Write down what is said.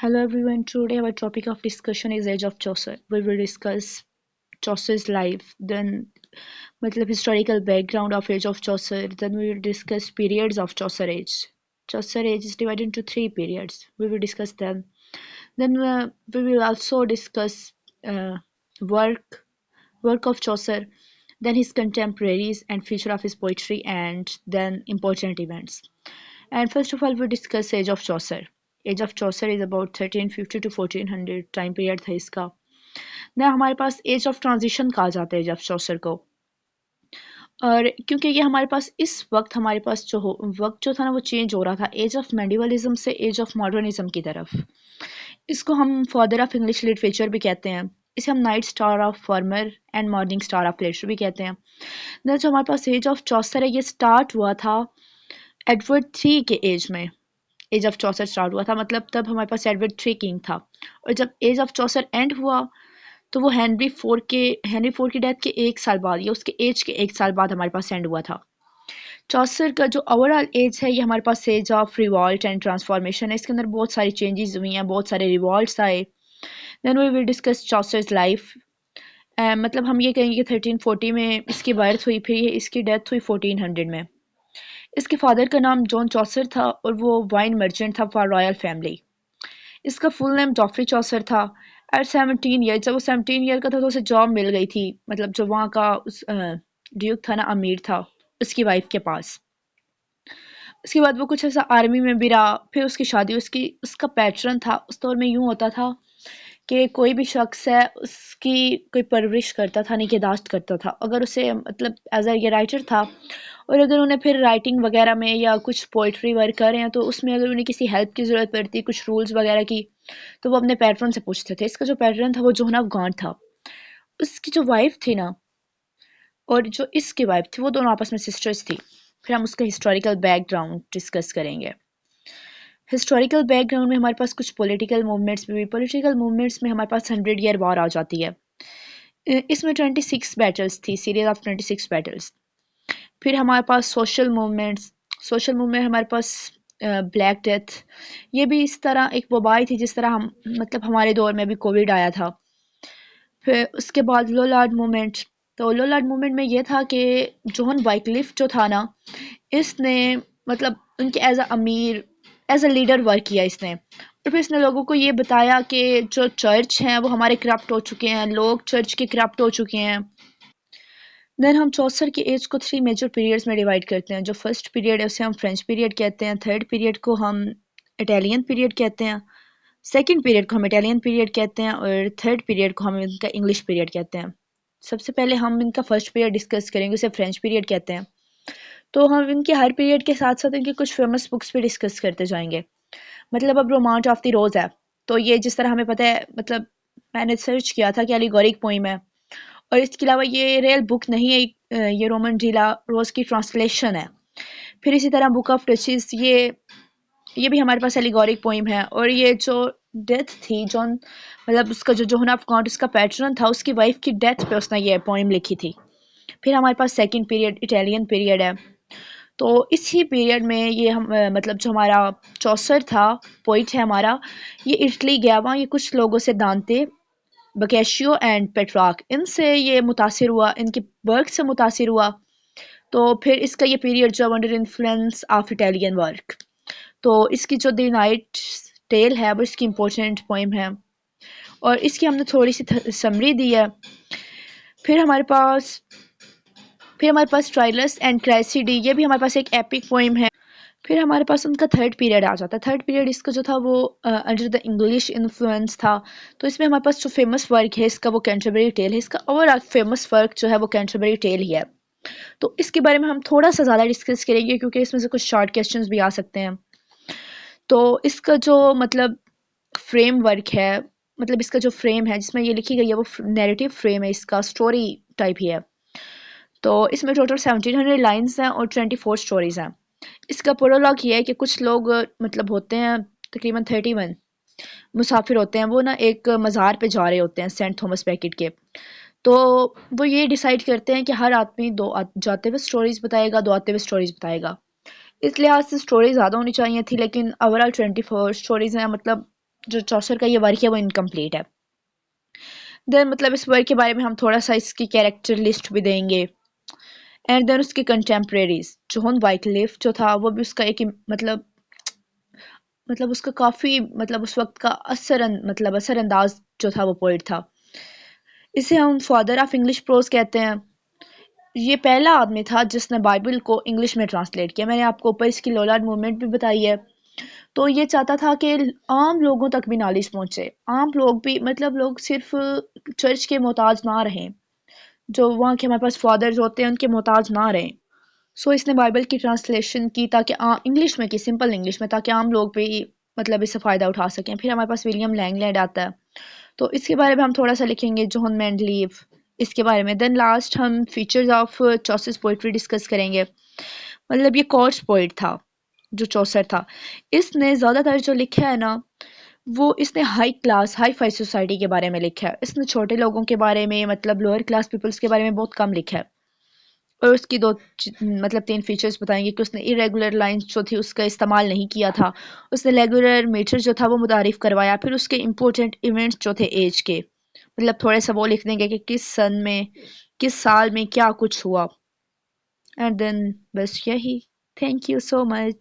Hello everyone, today our topic of discussion is Age of Chaucer. We will discuss Chaucer's life, then historical background of Age of Chaucer, then we will discuss periods of Chaucer age. Chaucer age is divided into three periods. We will discuss them. Then we will also discuss uh, work work of Chaucer, then his contemporaries and future of his poetry, and then important events. And first of all, we discuss Age of Chaucer. Age of Chaucer is about 1350 to 1400 time period था इसका. ना हमारे पास age of transition कहा जाता है as of चौसर को. और क्योंकि ये हमारे पास इस वक्त हमारे पास वक्त जो था ना वो चेंज हो रहा था एज ऑफ मेडिवलिज्म से एज ऑफ मॉडर्निज्म की तरफ. इसको हम फादर ऑफ इंग्लिश लिटरेचर भी कहते हैं. इसे हम night star of farmer and morning star of literature भी कहते हैं. ना जो हमारे पास एज ऑफ चौसर है ये स्टार्ट हुआ था एडवर्ड थ्री के एज में. एज ऑफ चौसर स्टार्ट हुआ था मतलब तब हमारे पास एडवर्ड थ्री किंग था. और जब एज ऑफ चौसर एंड हुआ तो वो हेनरी फोर की डेथ के एक साल बाद या उसके एज के एक साल बाद हमारे पास एंड हुआ था. चौसर का जो ओवरऑल एज है ये हमारे पास age of revolt and transformation है. इसके अंदर बहुत सारी चेंजेस हुई हैं, बहुत सारे रिवॉल्ट्स आए. Then we will discuss Chaucer's life. मतलब हम ये कहेंगे कि 1340 में इसकी बर्थ हुई, फिर इसकी डेथ हुई 1400 में. इसके फादर का नाम जॉन चौसर था और वो वाइन मर्चेंट था फॉर रॉयल फैमिली. इसका फुल नेम जॉफरी चौसर था. एट 17 ईयर, जब वो 17 ईयर का था तो उसे जॉब मिल गई थी, मतलब जो वहाँ का ड्यूक था ना, अमीर था, उसकी वाइफ के पास. उसके बाद वो कुछ ऐसा आर्मी में भी रहा, फिर उसकी शादी उसका पैटर्न था उस दौर में यूँ होता था कि कोई भी शख्स है उसकी कोई परवरिश करता था, निगहदाश्त करता था. अगर उसे मतलब एज अ ये राइटर था और अगर उन्हें फिर राइटिंग वगैरह में या कुछ पोइट्री वर्क कर रहे हैं तो उसमें अगर उन्हें किसी हेल्प की ज़रूरत पड़ती, कुछ रूल्स वगैरह की, तो वो अपने पैटर्न से पूछते थे. इसका जो पैटर्न था वो जोहन अफगान था. उसकी जो वाइफ थी ना और जो इसकी वाइफ थी वो दोनों आपस में सिस्टर्स थी. फिर हम उसका हिस्टोरिकल बैकग्राउंड डिस्कस करेंगे. हिस्टोरिकल बैकग्राउंड में हमारे पास कुछ पॉलिटिकल मूवमेंट्स भी. पॉलिटिकल मूवमेंट्स में हमारे पास 100 ईयर वॉर आ जाती है. इसमें 26 बैटल्स थी, सीरीज ऑफ 26 बैटल्स. फिर हमारे पास सोशल मूवमेंट हमारे पास ब्लैक डेथ. ये भी इस तरह एक वबाई थी जिस तरह हम मतलब हमारे दौर में भी कोविड आया था. फिर उसके बाद लोलार्ड मूवमेंट. तो लोलार्ड मूवमेंट में ये था कि जॉन वाइक्लिफ जो था ना, इसने मतलब उनके एज अ अमीर, एज अ लीडर वर्क किया इसने. और फिर इसने लोगों को ये बताया कि जो चर्च हैं वो हमारे करप्ट हो चुके हैं, लोग चर्च के करप्ट हो चुके हैं. देन हम चौसर की एज को थ्री मेजर पीरियड्स में डिवाइड करते हैं. जो फर्स्ट पीरियड है उसे हम फ्रेंच पीरियड कहते हैं, थर्ड पीरियड को हम इटालियन पीरियड कहते हैं, सेकंड पीरियड को हम इटालियन पीरियड कहते हैं और थर्ड पीरियड को हम इनका इंग्लिश पीरियड कहते हैं. सबसे पहले हम इनका फर्स्ट पीरियड डिस्कस करेंगे, उसे फ्रेंच पीरियड कहते हैं. तो हम इनके हर पीरियड के साथ साथ इनके कुछ फेमस बुक्स भी डिस्कस करते जाएंगे. मतलब अब रोमांच ऑफ द रोज़ है तो ये जिस तरह हमें पता है, मतलब मैंने सर्च किया था कि एलिगोरिक पोइम है और इसके अलावा ये रियल बुक नहीं है, ये रोमन डीला रोज की ट्रांसलेशन है. फिर इसी तरह बुक ऑफ डचेस, ये भी हमारे पास एलिगोरिक पोइम है. और ये जो डेथ थी जॉन, मतलब उसका जो जोहन ऑफ गॉड उसका पैटर्न था, उसकी वाइफ की डेथ पे उसने ये पोइम लिखी थी. फिर हमारे पास सेकंड पीरियड इटालियन पीरियड है. तो इसी पीरियड में ये हम मतलब जो हमारा चौसर था, पोइट है हमारा, ये इटली गया. वहाँ ये कुछ लोगों से दांते, बकेशियो एंड पेट्राक, इनसे ये मुतासिर हुआ, इनकी वर्क से मुतासिर हुआ. तो फिर इसका ये पीरियड जो under influence of Italian work. तो इसकी जो द नाइट टेल है वो इसकी इम्पोर्टेंट पोइम है और इसकी हमने थोड़ी सी समरी दी है. फिर हमारे पास ट्राइलस एंड क्राइसिडी, ये भी हमारे पास एक एपिक पोइम है. फिर हमारे पास उनका थर्ड पीरियड आ जाता है. थर्ड पीरियड इसका जो था वो अंडर द इंग्लिश इन्फ्लुएंस था. तो इसमें हमारे पास जो फेमस वर्क है इसका वो कैंटरबरी टेल है. इसका ओवरऑल फेमस वर्क जो है वो कैंटरबरी टेल ही है. तो इसके बारे में हम थोड़ा सा ज़्यादा डिस्कस करेंगे क्योंकि इसमें से कुछ शॉर्ट क्वेश्चंस भी आ सकते हैं. तो इसका जो मतलब फ्रेम वर्क है, मतलब इसका जो फ्रेम है जिसमें ये लिखी गई है वो नैरेटिव फ्रेम है, इसका स्टोरी टाइप ही है. तो इसमें टोटल 1700 लाइन्स हैं और 24 स्टोरीज़ हैं. इसका प्रोलॉग ये है कि कुछ लोग मतलब होते हैं तकरीबन 31 मुसाफिर होते हैं, वो ना एक मज़ार पे जा रहे होते हैं सेंट थॉमस बैकेट के. तो वो ये डिसाइड करते हैं कि हर आदमी दो जाते हुए स्टोरीज़ बताएगा, दो आते हुए स्टोरीज़ बताएगा. इस लिहाज से स्टोरी ज़्यादा होनी चाहिए थी लेकिन ओवरऑल 24 स्टोरीज़ हैं. मतलब جو چوسر کا یہ ورک ہے وہ انکمپلیٹ ہے. دین مطلب اس ورک کے بارے میں ہم تھوڑا سا اس کی کیریکٹر لسٹ بھی دیں گے. اینڈ دین اس کے کنٹمپریریز جون وائٹ لیف جو تھا وہ بھی اس کا ایک مطلب اس کا کافی مطلب اس وقت کا اثر انداز جو تھا وہ پوئٹ تھا. اسے ہم فادر آف انگلش پروز کہتے ہیں. یہ پہلا آدمی تھا جس نے بائبل کو انگلش میں ٹرانسلیٹ کیا. میں نے آپ کو اوپر اس کی لولارڈ موومنٹ بھی بتائی ہے. تو یہ چاہتا تھا کہ عام لوگوں تک بھی نالج پہنچے، عام لوگ بھی مطلب لوگ صرف چرچ کے محتاج نہ رہیں، جو وہاں کے ہمارے پاس فادرز ہوتے ہیں ان کے محتاج نہ رہیں. سو اس نے بائبل کی ٹرانسلیشن کی تاکہ انگلش میں کی، سمپل انگلش میں، تاکہ عام لوگ بھی مطلب اس سے فائدہ اٹھا سکیں. پھر ہمارے پاس ولیم لینگلینڈ آتا ہے، تو اس کے بارے میں ہم تھوڑا سا لکھیں گے. جون مینڈلیف اس کے بارے میں. دین لاسٹ ہم فیچرز آف چوسرز پوئٹری ڈسکس کریں گے. مطلب یہ کورس پوئٹ تھا جو چوسر تھا. اس نے زیادہ تر جو لکھا ہے نا وہ اس نے high class hi fi society کے بارے میں لکھا ہے. اس نے چھوٹے لوگوں کے بارے میں مطلب لوور کلاس پیپلز کے بارے میں بہت کم لکھا ہے. اور اس کی مطلب 3 فیچرز بتائیں گے کہ اس نے irregular لائنز جو تھی اس کا استعمال نہیں کیا تھا. اس نے ریگولر میٹر جو تھا وہ متعارف کروایا. پھر اس کے امپورٹنٹ ایونٹس جو تھے ایج کے مطلب تھوڑے سا وہ لکھ دیں گے کہ کس سن میں کس سال میں کیا کچھ ہوا. اینڈ دین بس یہی. Thank you so much.